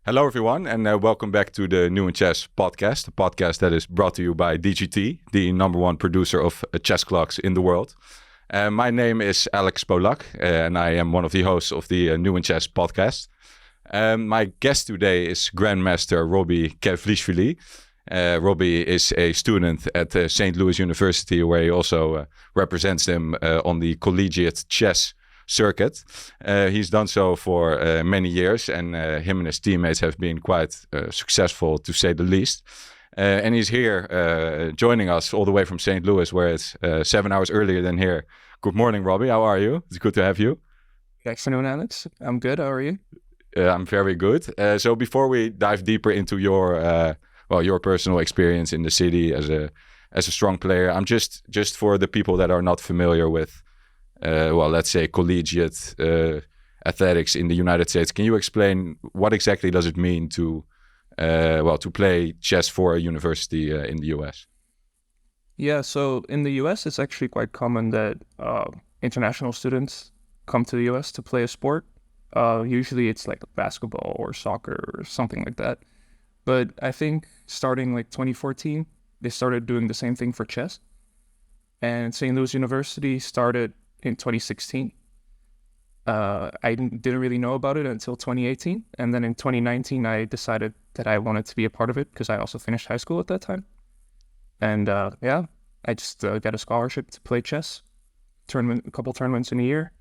Hello, everyone, and welcome back to the New in Chess podcast, a podcast that is brought to you by DGT, the number one producer of chess clocks in the world. My name is Alex Polak, and I am one of the hosts of the New in Chess podcast. My guest today is grandmaster Robby Kevlishvili. Robby is a student at St. Louis University, where he also represents them on the Collegiate chess circuit. He's done so for many years, and him and his teammates have been quite successful, to say the least. And he's here joining us all the way from St. Louis, where it's 7 hours earlier than here. Good morning, Robby. How are you? It's good to have you. Good afternoon, Alex. I'm good. How are you? I'm very good. So before we dive deeper into your personal experience in the city as a strong player, I'm just for the people that are not familiar with let's say collegiate athletics in the United States. Can you explain what exactly does it mean to play chess for a university in the US? Yeah, so in the US, it's actually quite common that international students come to the US to play a sport. Usually it's like basketball or soccer or something like that. But I think starting like 2014, they started doing the same thing for chess. And St. Louis University started in 2016. I didn't really know about it until 2018. And then in 2019, I decided that I wanted to be a part of it because I also finished high school at that time. And I just got a scholarship to play chess, a couple tournaments in a year.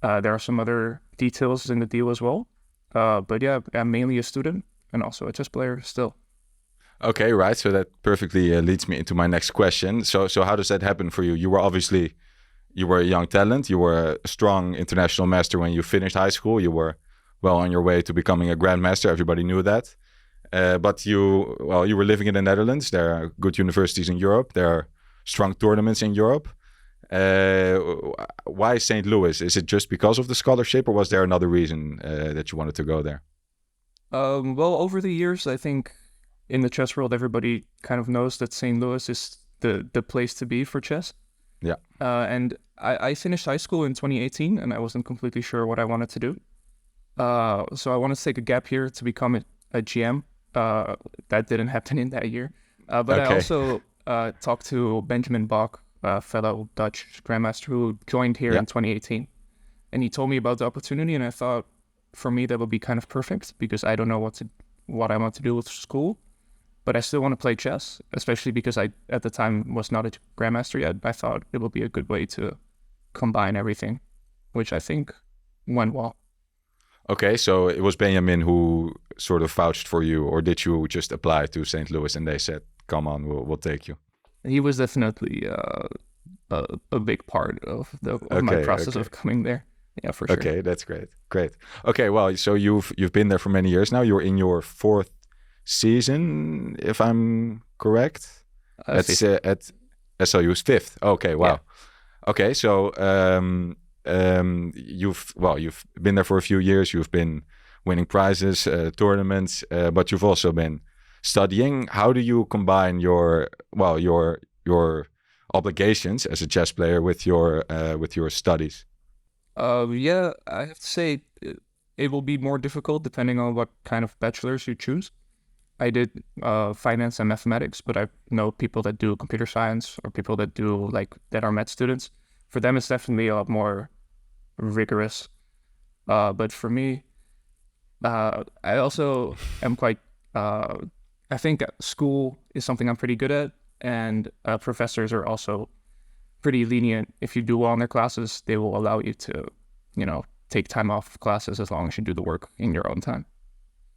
There are some other details in the deal as well. But yeah, I'm mainly a student and also a chess player still. Okay, right. So that perfectly leads me into my next question. So how does that happen for you? You were a young talent. You were a strong international master when you finished high school. You were well on your way to becoming a grandmaster. Everybody knew that. But you were living in the Netherlands. There are good universities in Europe. There are strong tournaments in Europe. Why St. Louis? Is it just because of the scholarship, or was there another reason that you wanted to go there? Over the years, I think in the chess world, everybody kind of knows that St. Louis is the place to be for chess. Yeah. And I finished high school in 2018, and I wasn't completely sure what I wanted to do. So I wanted to take a gap year to become a GM. That didn't happen in that year. But okay. I also talked to Benjamin Bach, a fellow Dutch grandmaster who joined here in 2018. And he told me about the opportunity, and I thought, for me, that would be kind of perfect because I don't know what I want to do with school. But I still want to play chess, especially because I, at the time, was not a grandmaster yet. I thought it would be a good way to combine everything, which I think went well. Okay, so it was Benjamin who sort of vouched for you, or did you just apply to St. Louis and they said, come on, we'll take you? He was definitely a big part of my process of coming there. Yeah, for sure. Okay, that's great. Okay, well, so you've been there for many years now. You're in your fourth season, if I'm correct. That's at SLU's fifth. Okay, wow. Yeah. Okay, so you've been there for a few years. You've been winning prizes, tournaments, but you've also been studying. How do you combine your obligations as a chess player with your studies? I have to say it will be more difficult depending on what kind of bachelor's you choose. I did finance and mathematics, but I know people that do computer science or people that are med students. For them, it's definitely a lot more rigorous. But for me, I also am quite. I think school is something I'm pretty good at, and professors are also pretty lenient. If you do well in their classes, they will allow you to, take time off classes as long as you do the work in your own time.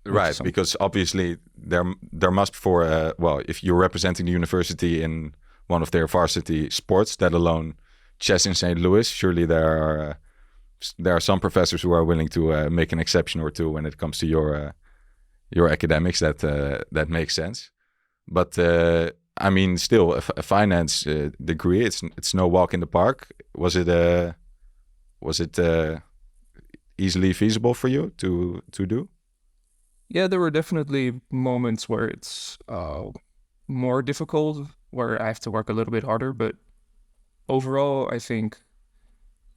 Right, because obviously there must if you're representing the university in one of their varsity sports, let alone chess in St. Louis, surely there are some professors who are willing to make an exception or two when it comes to your academics. That makes sense. But I mean, still a finance degree. It's no walk in the park. Was it easily feasible for you to do? Yeah, there were definitely moments where it's more difficult, where I have to work a little bit harder. But overall, I think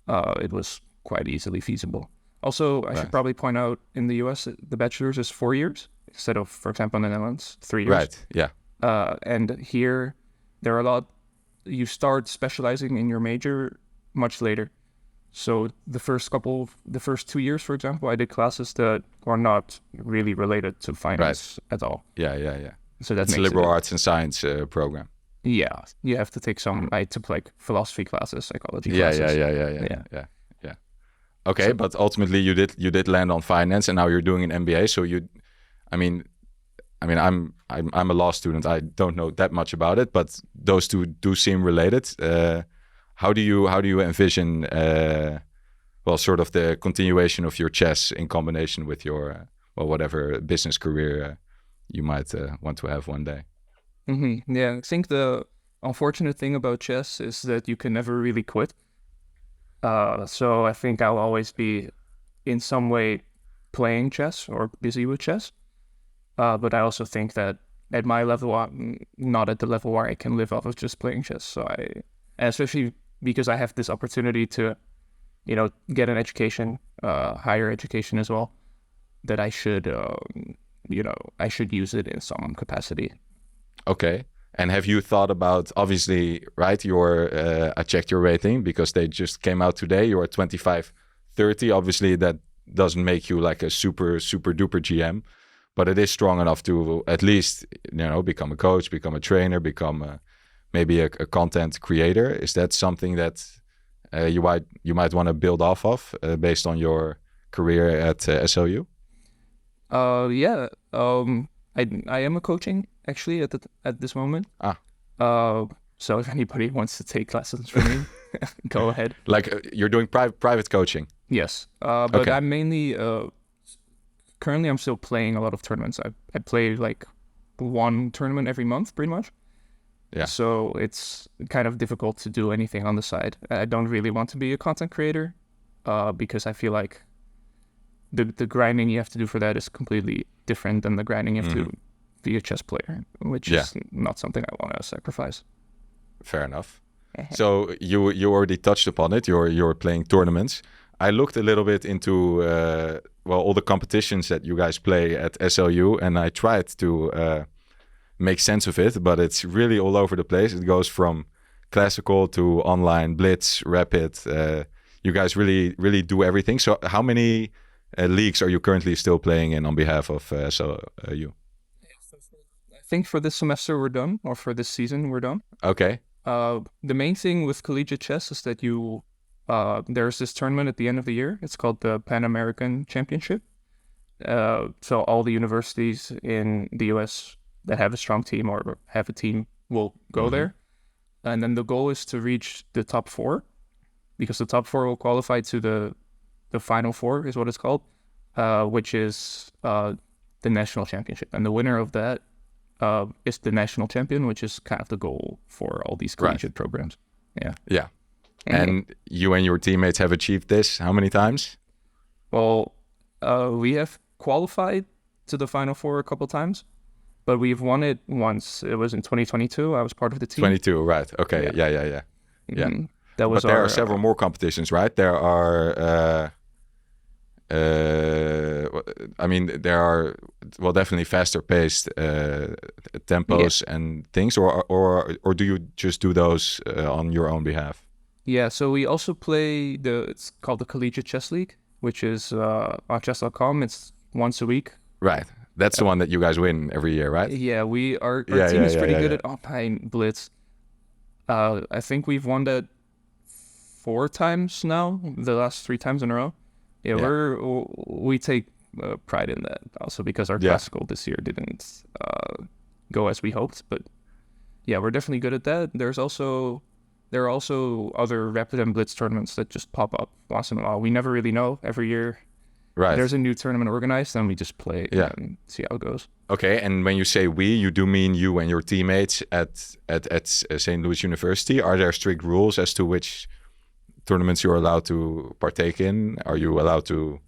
it was quite easily feasible. Also, I Right. should probably point out in the US, the bachelor's is 4 years instead of, for example, in the Netherlands, 3 years. Right. Yeah. And here, there are a lot. You start specializing in your major much later. So the first 2 years, for example, I did classes that are not really related to finance at all. Yeah. Yeah. Yeah. So that It's a makes liberal arts and science program. Yeah, you have to take some. I took like philosophy classes, psychology Yeah. classes. Yeah. Okay, but ultimately you did land on finance, and now you're doing an MBA. So I mean, I'm a law student. I don't know that much about it, but those two do seem related. How do you envision, sort of the continuation of your chess in combination with your whatever business career you might want to have one day? Yeah, I think the unfortunate thing about chess is that you can never really quit. So I think I'll always be in some way playing chess or busy with chess. But I also think that at my level, I'm not at the level where I can live off of just playing chess. So and especially because I have this opportunity to, get an education, higher education as well, that I should, I should use it in some capacity. Okay. And have you thought about, obviously, right, I checked your rating because they just came out today. You're at 2530. Obviously, that doesn't make you like a super, super duper GM, but it is strong enough to at least, become a coach, become a trainer, become maybe a content creator. Is that something that you might want to build off of based on your career at SLU? Yeah. I am a coaching actually at this moment. So if anybody wants to take lessons from me, go ahead. Like you're doing private coaching? Yes. But okay. I'm mainly currently I'm still playing a lot of tournaments. I play like one tournament every month pretty much. Yeah. So it's kind of difficult to do anything on the side. I don't really want to be a content creator because I feel like the grinding you have to do for that is completely different than the grinding you have to be a chess player, which is not something I want to sacrifice. Fair enough. So you already touched upon it. You're playing tournaments. I looked a little bit into all the competitions that you guys play at SLU, and I tried to make sense of it, but it's really all over the place. It goes from classical to online, Blitz, Rapid. You guys really do everything. So how many leagues are you currently still playing in on behalf of SLU? I think for this semester we're done, or for this season we're done. Okay. The main thing with collegiate chess is that there's this tournament at the end of the year. It's called the Pan American Championship. So all the universities in the US that have a strong team or have a team will go there. And then the goal is to reach the top 4, because the top 4 will qualify to the final 4 is what it's called, which is the national championship. And the winner of that is the national champion, which is kind of the goal for all these collegiate programs. Yeah. Yeah. And you and your teammates have achieved this how many times? Well, we have qualified to the final 4 a couple times, but we've won it once. It was in 2022. I was part of the team. 22, right. Okay. Yeah. That was but there are several more competitions, right? There are... there are definitely faster paced tempos and things, or do you just do those on your own behalf? Yeah, so we also play it's called the Collegiate Chess League, which is on chess.com. It's once a week. Right. That's the one that you guys win every year, right? Yeah, our team is pretty good at online Blitz. I think we've won that 4 times now, the last 3 times in a row. Yeah. We take pride in that also, because our classical this year didn't go as we hoped. But yeah, we're definitely good at that. There are also other Rapid and Blitz tournaments that just pop up once in a while. We never really know. Every year, right? There's a new tournament organized, and we just play and see how it goes. Okay, and when you say we, you do mean you and your teammates at St. Louis University. Are there strict rules as to which tournaments you're allowed to partake in? Are you allowed to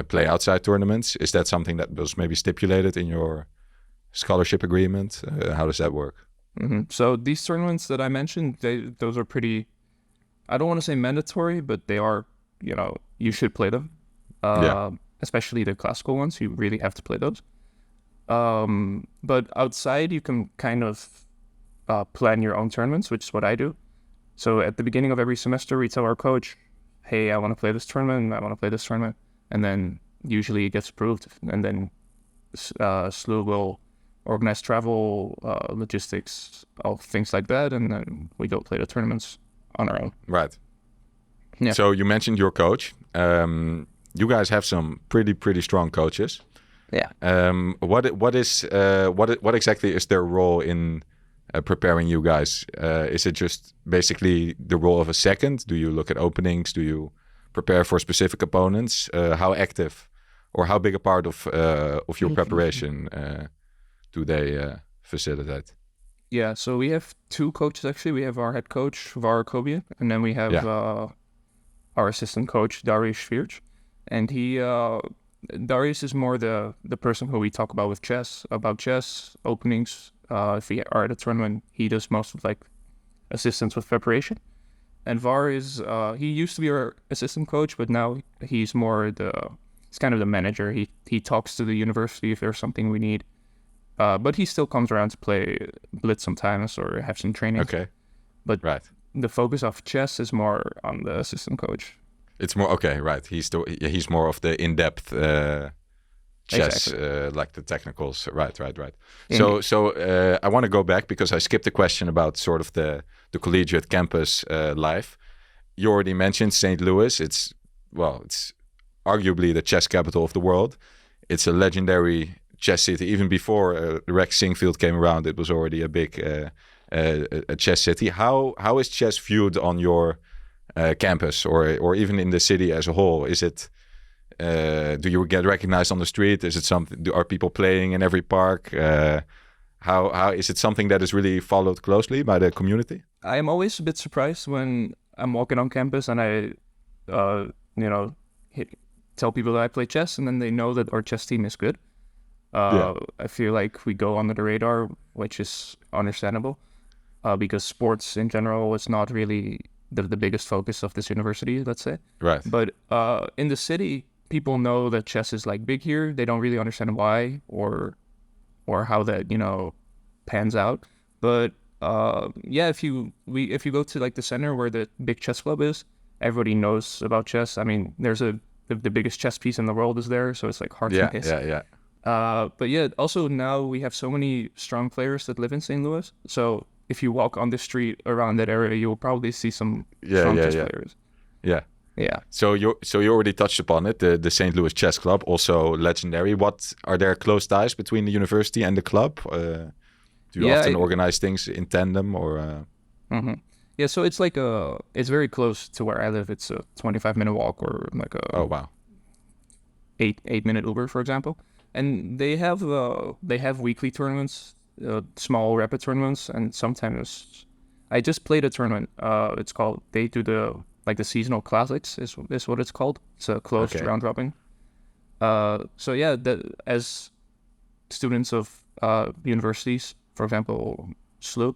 play outside tournaments? Is that something that was maybe stipulated in your scholarship agreement? How does that work? So these tournaments that I mentioned, those are pretty, I don't want to say mandatory, but they are, you should play them. especially the classical ones. You really have to play those. But outside, you can kind of plan your own tournaments, which is what I do. So at the beginning of every semester, we tell our coach, hey, I want to play this tournament, I want to play this tournament. And then usually it gets approved. And then SLU will organize travel, logistics, all things like that. And then we go play the tournaments on our own. Right. Yeah. So you mentioned your coach. You guys have some pretty strong coaches. Yeah. What exactly is their role in preparing you guys? Is it just basically the role of a second? Do you look at openings? Do you prepare for specific opponents? How active or how big a part of your preparation do they facilitate? Yeah, so we have two coaches actually. We have our head coach, Collegiate, and then we have our assistant coach, Darius Svirch. And Darius is more the person who we talk about with about chess, openings. If we are at a tournament, he does most of like assistance with preparation. And Var is, he used to be our assistant coach, but now he's more he's kind of the manager. He talks to the university if there's something we need. But he still comes around to play Blitz sometimes or have some training. Okay. But the focus of chess is more on the assistant coach. It's more, okay, right. He's more of the in-depth chess, Exactly. like the technicals. Right. So I want to go back because I skipped a question about sort of the collegiate campus life. You already mentioned St. Louis. It's arguably the chess capital of the world. It's a legendary chess city. Even before Rex Singfield came around, it was already a big a chess city. How is chess viewed on your campus or even in the city as a whole? Is it do you get recognized on the street? Is it something? Are people playing in every park? How is it something that is really followed closely by the community? I am always a bit surprised when I'm walking on campus and I, tell people that I play chess, and then they know that our chess team is good. I feel like we go under the radar, which is understandable, because sports in general is not really the biggest focus of this university, let's say. Right. But in the city, people know that chess is like big here. They don't really understand why or how that pans out. But if you go to like the center where the big chess club is, everybody knows about chess. I mean, there's the biggest chess piece in the world is there, so it's like hard to miss. But yeah, also now we have so many strong players that live in St. Louis. So if you walk on the street around that area, you'll probably see some strong chess players. Yeah. So you already touched upon it, the St. Louis Chess Club, also legendary. What are there close ties between the university and the club? Do you often organize things in tandem or? Mm-hmm. Yeah, so it's like it's very close to where I live. It's a 25-minute walk or like a 8-minute Uber, for example. And they have weekly tournaments, small rapid tournaments, and sometimes I just played a tournament. It's called, they do the seasonal classics is what it's called. It's a closed round robin. So yeah, as students of universities, for example, SLU,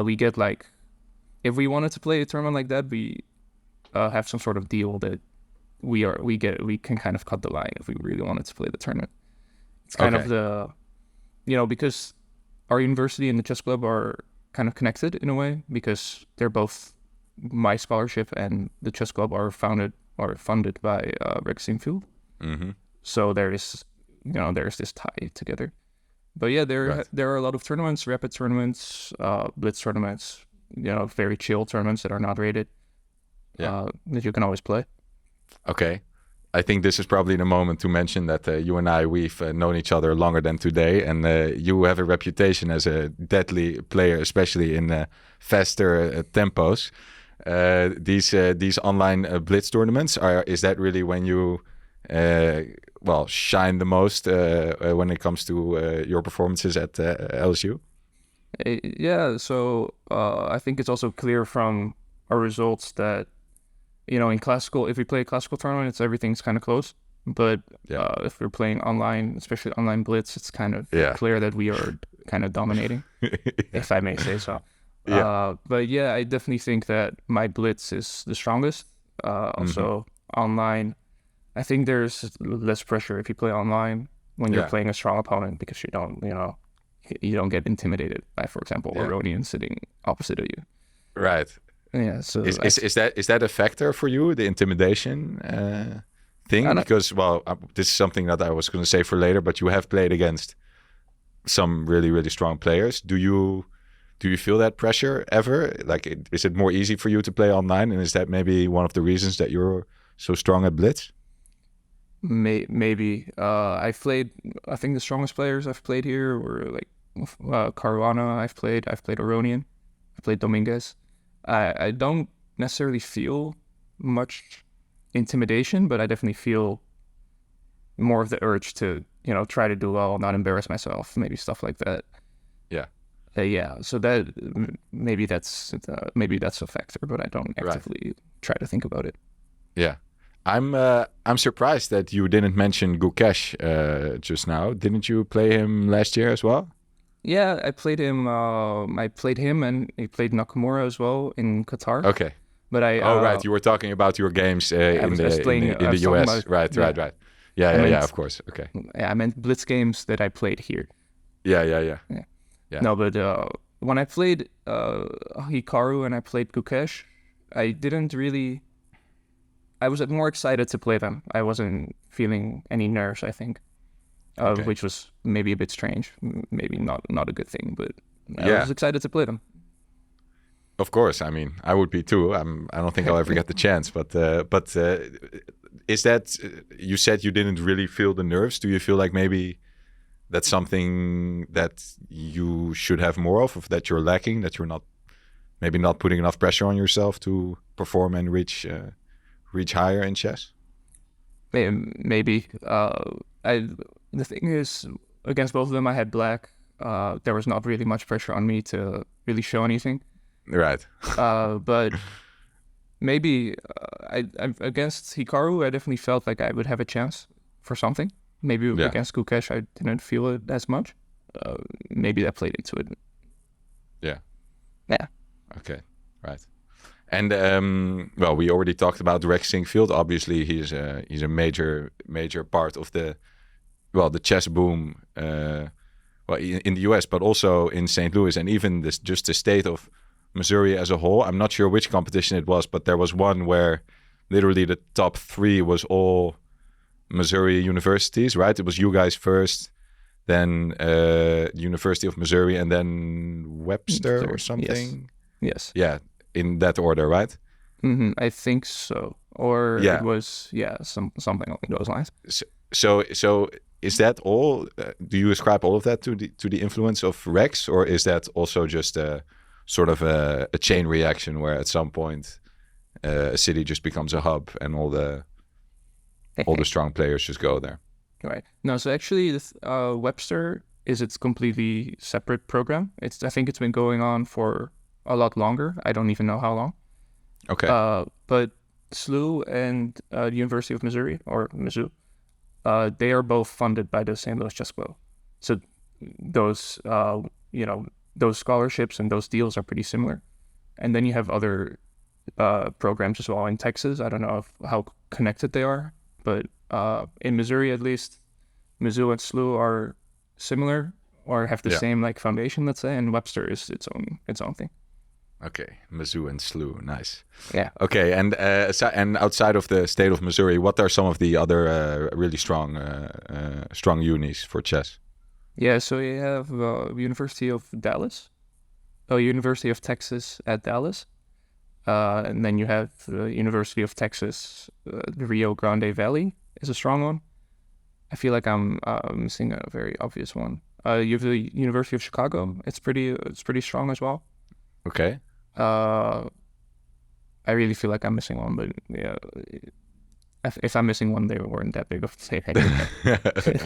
we get like, if we wanted to play a tournament like that, we have some sort of deal that we can kind of cut the line if we really wanted to play the tournament. It's kind of the, because our university and the chess club are kind of connected in a way, because they're both, my scholarship and the chess club are funded by Rex Singfield. Mm-hmm. So there's this tie together. But yeah, there are a lot of tournaments, rapid tournaments, Blitz tournaments, very chill tournaments that are not rated, that you can always play. Okay. I think this is probably the moment to mention that you and we've known each other longer than today, and you have a reputation as a deadly player, especially in faster tempos. These online Blitz tournaments, is that really when you shine the most when it comes to your performances at LSU? Yeah, so I think it's also clear from our results that in classical, if we play a classical tournament, everything's kind of close. But if we're playing online, especially online Blitz, it's kind of clear that we are kind of dominating, if I may say so. But yeah, I definitely think that my Blitz is the strongest. Also online, I think there's less pressure if you play online when you're Yeah. playing a strong opponent because you don't get intimidated by, for example, Yeah. Aronian sitting opposite of you. Right. Yeah, so Is that a factor for you, the intimidation thing? I don't, Because this is something that I was going to say for later, but you have played against some really, really strong players. Do you feel that pressure ever? Like, is it more easy for you to play online, and is that maybe one of the reasons that you're so strong at Blitz? maybe I've played. I think the strongest players I've played here were like Caruana. I've played Aronian. I've played Dominguez. I don't necessarily feel much intimidation, but I definitely feel more of the urge to, try to do well, not embarrass myself, maybe stuff like that. Yeah. Yeah. So that maybe that's a factor, but I don't actively try to think about it. Yeah. I'm surprised that you didn't mention Gukesh just now. Didn't you play him last year as well? Yeah, I played him. I played him, and he played Nakamura as well in Qatar. Okay. But right. You were talking about your games in the US. Right. Yeah. Of course. Okay. Yeah, I meant Blitz games that I played here. Yeah. No, but when I played Hikaru and I played Gukesh, I was more excited to play them. I wasn't feeling any nerves, I think, which was maybe a bit strange, maybe not a good thing, but I was excited to play them. Of course, I mean, I would be too. I don't think I'll ever get the chance, but is that, you said you didn't really feel the nerves. Do you feel like maybe that's something that you should have more of that you're lacking, that you're not putting enough pressure on yourself to perform and reach higher in chess? Maybe. The thing is, against both of them, I had black. There was not really much pressure on me to really show anything. Right. But maybe I against Hikaru, I definitely felt like I would have a chance for something. Maybe against Gukesh, I didn't feel it as much. Maybe that played into it. Yeah. Yeah. Okay. Right. And we already talked about Rex Sinkfield. Obviously, he's a major part of the chess boom. In the US, but also in St. Louis, and even just the state of Missouri as a whole. I'm not sure which competition it was, but there was one where literally the top 3 was all Missouri universities, right? It was you guys first, then University of Missouri, and then Webster or something. Yes. Yeah, in that order, right? Mm-hmm. I think so. Or it was something along those lines. So is that all? Do you ascribe all of that to the influence of Rex, or is that also just a sort of a chain reaction where at some point a city just becomes a hub and all the strong players just go there? Right. No, so actually, this Webster is its completely separate program. I think it's been going on for a lot longer. I don't even know how long. Okay. But SLU and the University of Missouri, or Mizzou, they are both funded by the St. Louis Chess Club. So those, those scholarships and those deals are pretty similar. And then you have other programs as well in Texas. I don't know how connected they are, but in Missouri at least, Mizzou and SLU are similar or have the same foundation, let's say, and Webster is its own thing. Okay, Mizzou and SLU, nice. Yeah. Okay, and outside of the state of Missouri, what are some of the other really strong unis for chess? Yeah, so you have University of Dallas, University of Texas at Dallas, and then you have University of Texas, the Rio Grande Valley is a strong one. I feel like I'm missing a very obvious one. You have the University of Chicago. It's pretty strong as well. Okay. I really feel like I'm missing one, but yeah, if I'm missing one, they weren't that big of a say.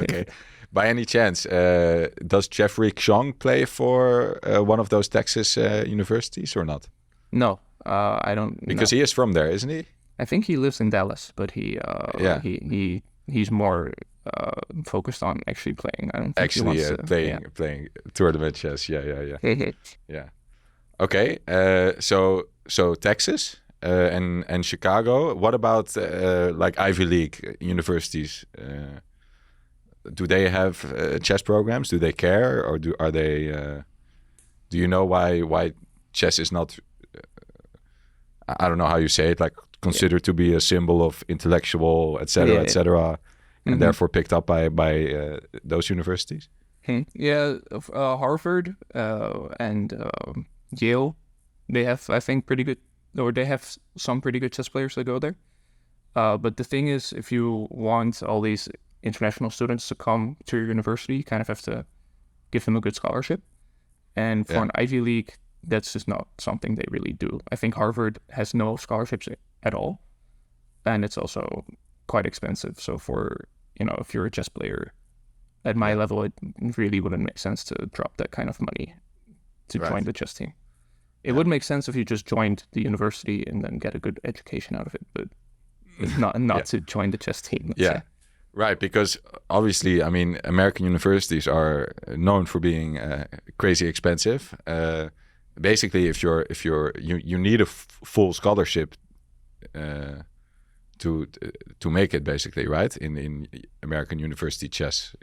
Okay. By any chance, does Jeffrey Xiong play for one of those Texas universities or not? No, I don't. Because he is from there, isn't he? I think he lives in Dallas, but he's more focused on actually playing. I don't think actually he wants to, playing tournament chess. Yeah. Hey. Yeah. Okay. So Texas, and Chicago. What about like Ivy League universities? Do they have chess programs? Do they care, or are they? Do you know why chess is not? I don't know how you say it. Like considered to be a symbol of intellectual, etc., etc., and therefore picked up by those universities. Yeah, Harvard and Yale, they have, I think, pretty good, or they have some pretty good chess players that go there. But the thing is, if you want all these international students to come to your university, you kind of have to give them a good scholarship. And for an Ivy League, that's just not something they really do. I think Harvard has no scholarships at all, and it's also quite expensive. So for, if you're a chess player at my level, it really wouldn't make sense to drop that kind of money to join the chess team. It would make sense if you just joined the university and then get a good education out of it, but it's not to join the chess team. Let's say. Right, because obviously, I mean, American universities are known for being crazy expensive. Basically, if you need a full scholarship to make it, basically, right? In American university chess,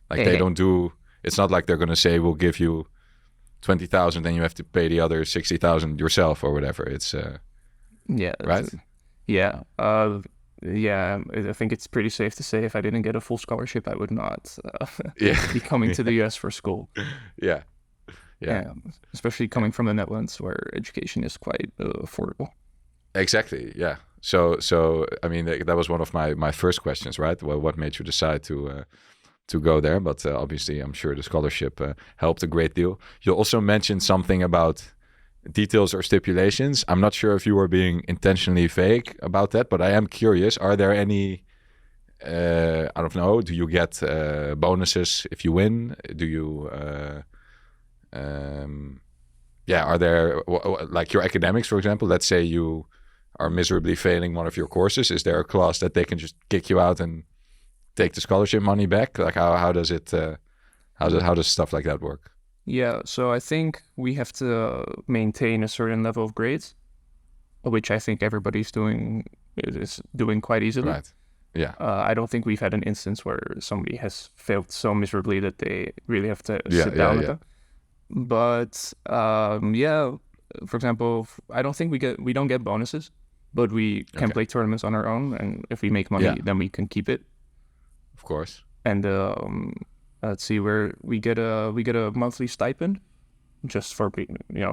they don't do. It's not like they're going to say we'll give you 20,000 and you have to pay the other 60,000 yourself or whatever. It's right. I think it's pretty safe to say if I didn't get a full scholarship, I would not be coming to the US for school. Yeah. Especially coming from the Netherlands, where education is quite affordable. Exactly. Yeah. So I mean, that was one of my first questions, right? Well, what made you decide to go there? But obviously, I'm sure the scholarship helped a great deal. You also mentioned something about details or stipulations. I'm not sure if you were being intentionally vague about that, but I am curious. Are there any, I don't know, do you get bonuses if you win? Do you, are there, like your academics, for example, let's say you are miserably failing one of your courses. Is there a clause that they can just kick you out and take the scholarship money back? Like how does it, how does stuff like that work? Yeah, so I think we have to maintain a certain level of grades, which I think everybody's doing quite easily. Right. Yeah. I don't think we've had an instance where somebody has failed so miserably that they really have to sit down with them. But for example, I don't think we don't get bonuses, but we can play tournaments on our own, and if we make money, then we can keep it. Of course. And let's see, where we get a monthly stipend just for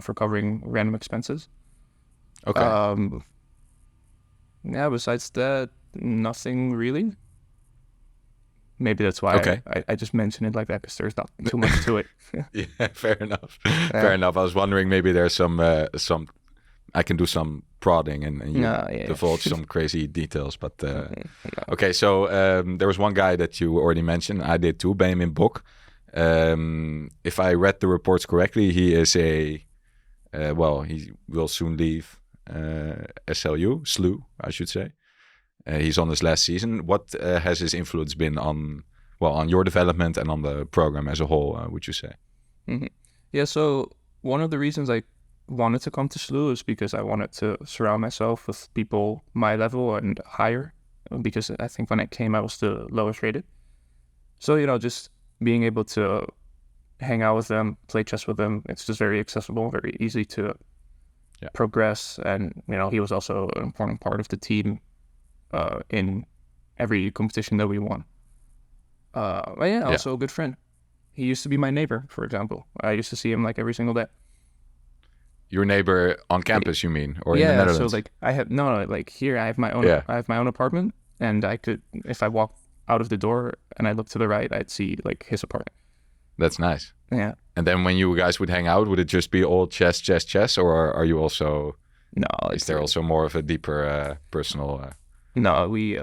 for covering random expenses. Okay. Besides that, nothing really. Maybe that's why I just mentioned it like that, because there's not too much to it. Yeah, fair enough. Fair enough. I was wondering, maybe there's some I can do some prodding and divulge some crazy details. But okay, so there was one guy that you already mentioned. I did too, Benjamin Bok. If I read the reports correctly, he is he will soon leave SLU, I should say. He's on his last season. What has his influence been on your development and on the program as a whole, would you say? Mm-hmm. Yeah, so one of the reasons I wanted to come to SLU is because I wanted to surround myself with people my level and higher, because I think when I came, I was the lowest rated. So, just being able to hang out with them, play chess with them, it's just very accessible, very easy to progress. And, he was also an important part of the team in every competition that we won. Also a good friend. He used to be my neighbor, for example. I used to see him like every single day. Your neighbor on campus, you mean, or in the Netherlands? So I have here I have my own. I have my own apartment, and I could, if I walk out of the door and I look to the right, I'd see like his apartment. That's nice. Yeah. And then when you guys would hang out, would it just be all chess, or are you also? No. Is there also more of a deeper personal? No, we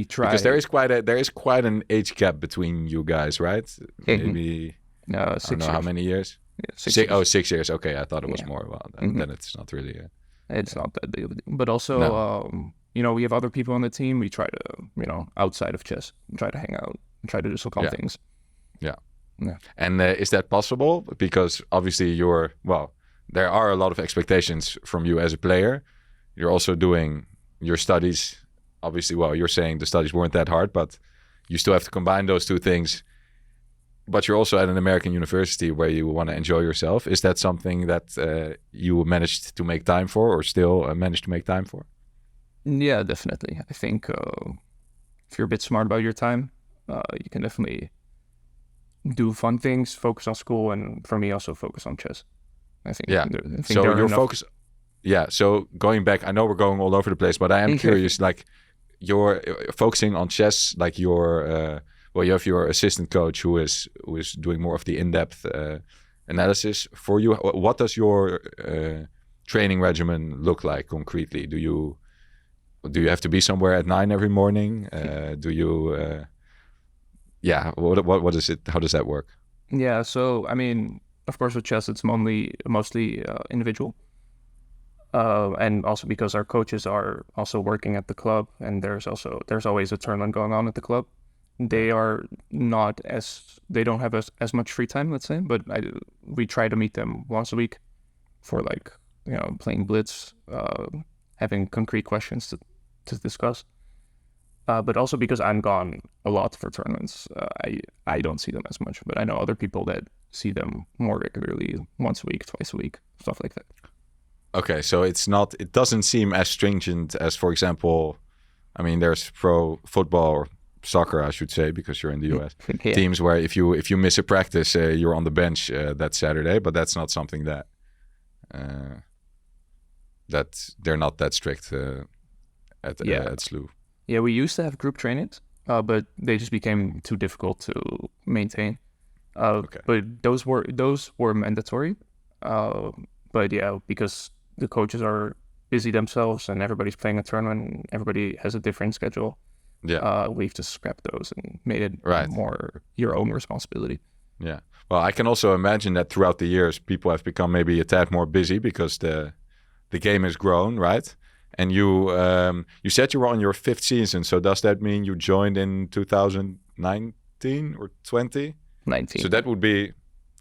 try, because there is quite an age gap between you guys, right? Maybe no, 6 years. I don't know how many years. Yeah, 6 years. 6 years. Okay, I thought it was more. Well, then it's not really. It's not that big of a deal. But also, we have other people on the team. We try to, outside of chess, try to hang out, and try to do some fun things. Yeah. And is that possible? Because obviously there are a lot of expectations from you as a player. you're also doing your studies. Obviously, well, you're saying the studies weren't that hard, but you still have to combine those two things. But you're also at an American university where you want to enjoy yourself. Is that something that you managed to make time for, or still manage to make time for? Yeah, definitely. I think if you're a bit smart about your time, you can definitely do fun things, focus on school, and for me also focus on chess. I think. Yeah. I think So there are your enough- focus. Yeah. So going back, I know we're going all over the place, but I am curious. Like, you're focusing on chess. Like your well, you have your assistant coach who is doing more of the in-depth analysis for you. What does your training regimen look like concretely? Do you have to be somewhere at 9 every morning? Do you? Yeah. What is it? How does that work? Yeah. So I mean, of course, with chess, it's mostly individual. And also because our coaches are also working at the club, and there's always a tournament going on at the club. They don't have as much free time, let's say, but we try to meet them once a week for like, playing Blitz, having concrete questions to discuss. But also because I'm gone a lot for tournaments, I don't see them as much, but I know other people that see them more regularly, once a week, twice a week, stuff like that. Okay, so it doesn't seem as stringent as, for example, I mean, there's pro football or soccer, I should say, because you're in the US. Yeah. Teams where if you miss a practice, you're on the bench that Saturday, but that's not something that they're not that strict at SLU. Yeah, we used to have group trainings, but they just became too difficult to maintain. Okay. But those were mandatory. But yeah, because the coaches are busy themselves and everybody's playing a tournament, everybody has a different schedule. Yeah. We've just scrapped those and made it more your own responsibility. Yeah. Well, I can also imagine that throughout the years, people have become maybe a tad more busy because the game has grown, right? And you said you were on your 5th season. So does that mean you joined in 2019 or 20? 19. So that would be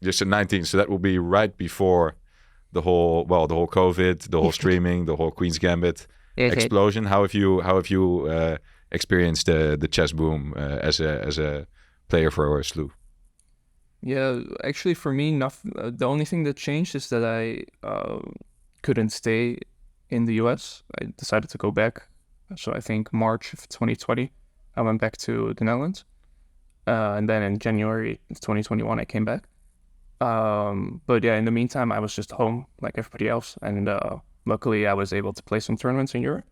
just in 19. So that would be right before the whole COVID, the whole streaming, the whole Queen's Gambit explosion. How have you experienced the chess boom as a player for SLU? Yeah, actually, for me, the only thing that changed is that I couldn't stay in the US. I decided to go back. So I think March of 2020, I went back to the Netherlands. And then in January of 2021, I came back. But yeah, in the meantime, I was just home like everybody else. And luckily, I was able to play some tournaments in Europe.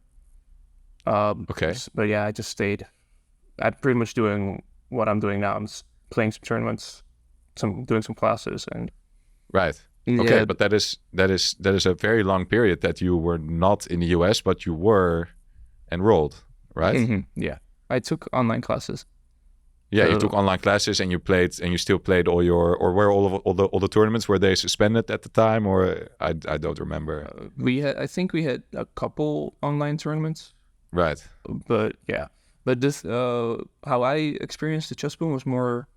Okay. But yeah, I just stayed. I'm pretty much doing what I'm doing now. I'm just playing some tournaments, doing some classes, and right. Yeah. Okay, but that is a very long period that you were not in the US, but you were enrolled, right? Mm-hmm. Yeah, I took online classes. Yeah, you took online classes and you played, and you still played were all the tournaments, were they suspended at the time, or I don't remember. I think we had a couple online tournaments. Right. But yeah, this how I experienced the chess boom was more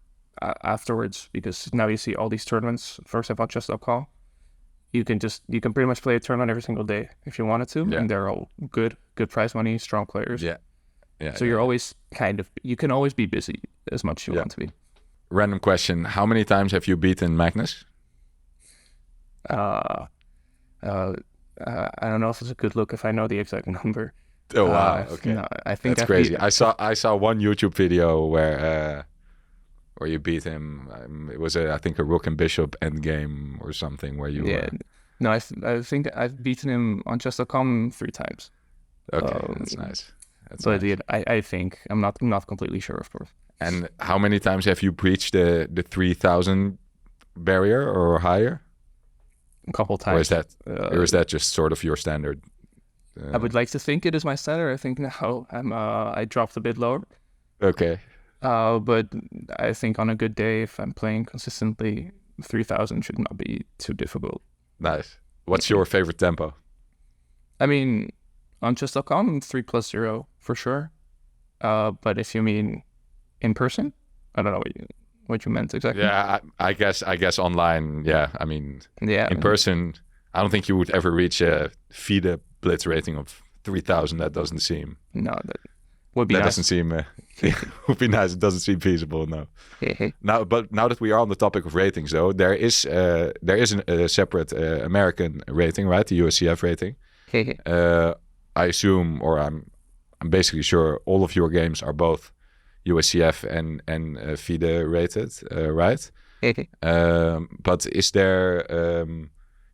afterwards, because now you see all these tournaments. First of all, chess.com. You can pretty much play a tournament every single day if you wanted to, and they're all good prize money, strong players. Yeah. Yeah. So you're always you can always be busy as much as you want to be. Random question: how many times have you beaten Magnus? I don't know if it's a good look if I know the exact number. Oh wow! Okay, no, I think that's crazy. I saw one YouTube video where you beat him. It was I think a rook and bishop endgame or something where you. Yeah. No, I think I've beaten him on chess.com 3 times. Okay, that's nice. But nice. I think I'm not completely sure, of course. And how many times have you breached the 3,000 barrier or higher? A couple times. Or is that just sort of your standard? I would like to think it is my standard. I think now I dropped a bit lower. Okay. But I think on a good day, if I'm playing consistently, 3,000 should not be too difficult. Nice. What's your favorite tempo? I mean, on chess.com, 3+0 for sure. But if you mean in person, I don't know what you meant exactly. Yeah, I guess online. Yeah, I mean, in person, I don't think you would ever reach a FIDE Blitz rating of 3,000. That doesn't seem. No, that would be That nice. doesn't seem. Would be nice. It doesn't seem feasible. No. Now that we are on the topic of ratings, though, there is a separate American rating, right? The USCF rating. I assume, or I'm basically sure, all of your games are both USCF and FIDE rated, right? But is there,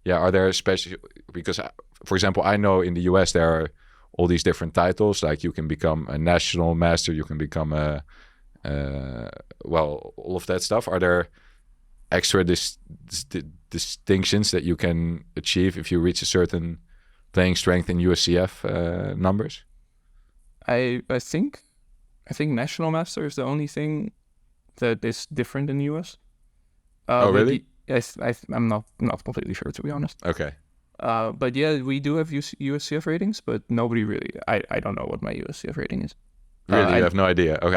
are there special? Because, for example, I know in the US there are all these different titles. Like you can become a national master, you can become all of that stuff. Are there extra distinctions that you can achieve if you reach a certain playing strength in USCF numbers? I think national master is the only thing that is different in the US. Really? I'm not completely sure, to be honest. Okay. But yeah, we do have USCF ratings, but nobody really. I don't know what my USCF rating is. Really, you have no idea. Okay,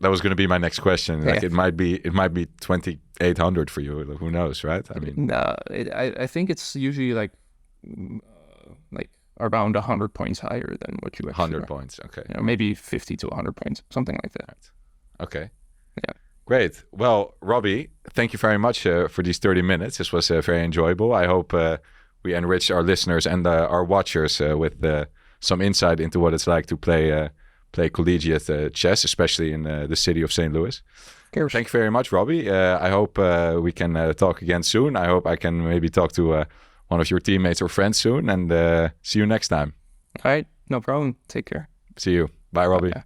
that was going to be my next question. Like it might be 2,800 for you. Who knows, right? I mean, no, I think it's usually like around 100 points higher than what you actually 100 are. points. Okay, maybe 50 to 100 points, something like that. Right. Okay. Yeah. Great. Well, Robby, thank you very much for these 30 minutes. This was very enjoyable. I hope we enriched our listeners and our watchers with some insight into what it's like to play collegiate chess, especially in the city of St. Louis. Cheers. Thank you very much, Robby. I hope we can talk again soon. I hope I can maybe talk to one of your teammates or friends soon, and see you next time. All right, no problem. Take care. See you. Bye, Robby. Bye.